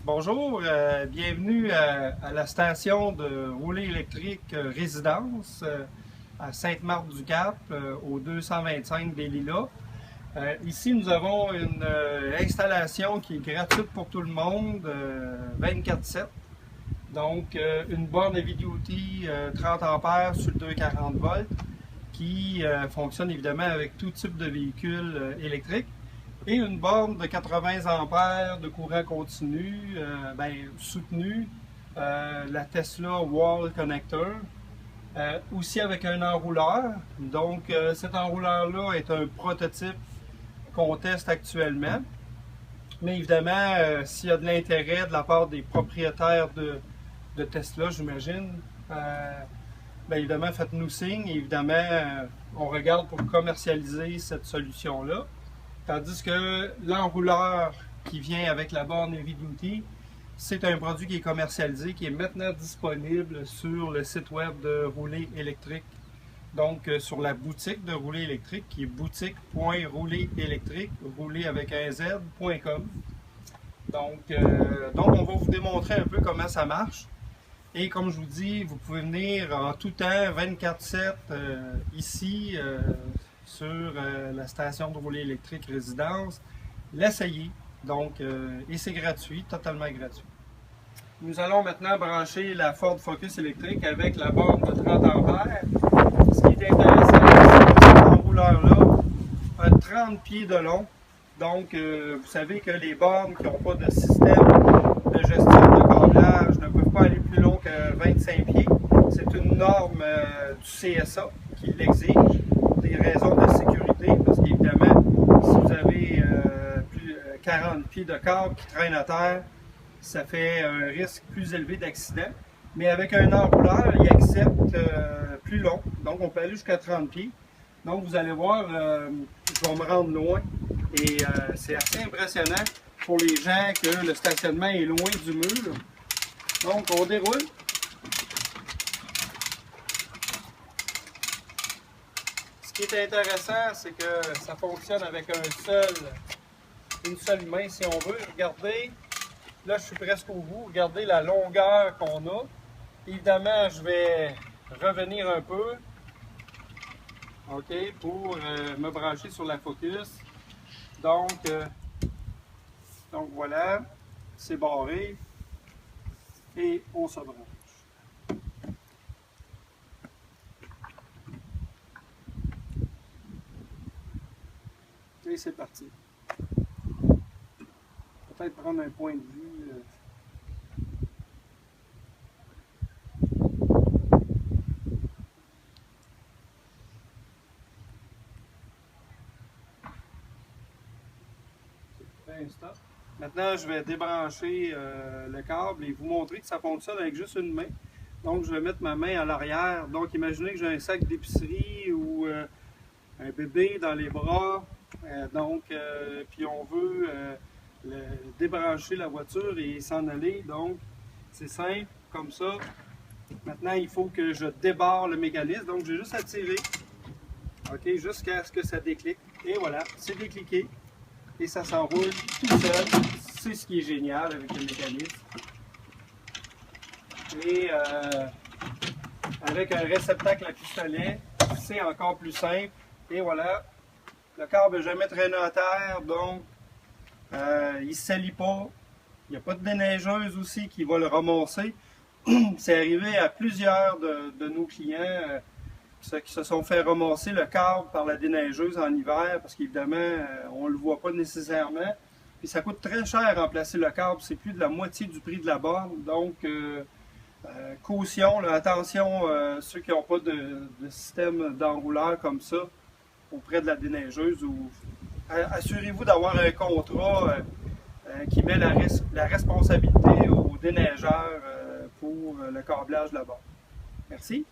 Bonjour, bienvenue à la station de roulée électrique Résidence à Sainte-Marthe-du-Cap au 225 des Lilas. Ici, nous avons une installation qui est gratuite pour tout le monde, 24/7. Donc, une borne heavy duty 30 ampères sur le 240 volts qui fonctionne évidemment avec tout type de véhicule électrique. Et une borne de 80 ampères de courant continu, soutenu, la Tesla Wall Connector, aussi avec un enrouleur. Donc cet enrouleur-là est un prototype qu'on teste actuellement. Mais évidemment, s'il y a de l'intérêt de la part des propriétaires de Tesla, j'imagine, évidemment, faites-nous signe. Et évidemment, on regarde pour commercialiser cette solution-là. Tandis que l'enrouleur qui vient avec la borne Heavy Duty, c'est un produit qui est commercialisé, qui est maintenant disponible sur le site web de Roulée électrique. Donc sur la boutique de Roulée électrique, qui est boutique.rouléelectrique, roulé avec un z.com. Donc on va vous démontrer un peu comment ça marche. Et comme je vous dis, vous pouvez venir en tout temps, 24/7, ici, sur la station de roulée électrique Résidence, l'essayer. Donc, et c'est gratuit, totalement gratuit. Nous allons maintenant brancher la Ford Focus électrique avec la borne de 30 ampères. Ce qui est intéressant, c'est que cet enrouleur-là a 30 pieds de long. Donc, vous savez que les bornes qui n'ont pas de système de gestion de câblage ne peuvent pas aller plus long que 25 pieds. C'est une norme du CSA qui l'exige. Des raisons de sécurité, parce qu'évidemment, si vous avez plus de 40 pieds de câble qui traînent à terre, ça fait un risque plus élevé d'accident. Mais avec un enrouleur, il accepte plus long, donc on peut aller jusqu'à 30 pieds. Donc vous allez voir, je vais me rendre loin, et c'est assez impressionnant pour les gens que le stationnement est loin du mur. Donc on déroule. Ce qui est intéressant, c'est que ça fonctionne avec une seule main si on veut. Regardez, là je suis presque au bout. Regardez la longueur qu'on a. Évidemment, je vais revenir un peu, pour me brancher sur la Focus. Donc voilà, c'est barré et on se branche. Et c'est parti. Peut-être prendre un point de vue. Stop. Maintenant, je vais débrancher le câble et vous montrer que ça fonctionne avec juste une main. Donc, je vais mettre ma main à l'arrière. Donc, imaginez que j'ai un sac d'épicerie ou un bébé dans les bras. Puis on veut débrancher la voiture et s'en aller. Donc, c'est simple, comme ça. Maintenant, il faut que je débarre le mécanisme. Donc, j'ai juste à tirer, jusqu'à ce que ça déclique. Et voilà, c'est décliqué. Et ça s'enroule tout seul. C'est ce qui est génial avec le mécanisme. Et avec un réceptacle à pistolet, c'est encore plus simple. Et voilà. Le câble n'a jamais traîné à terre, donc il ne se salit pas. Il n'y a pas de déneigeuse aussi qui va le ramasser. C'est arrivé à plusieurs de nos clients qui se sont fait ramasser le câble par la déneigeuse en hiver, parce qu'évidemment, on ne le voit pas nécessairement. Puis ça coûte très cher à remplacer le câble, c'est plus de la moitié du prix de la borne. Donc, caution, là, attention, ceux qui n'ont pas de système d'enrouleur comme ça, auprès de la déneigeuse, ou assurez-vous d'avoir un contrat qui met la responsabilité au déneigeur pour le câblage de la borne. Merci.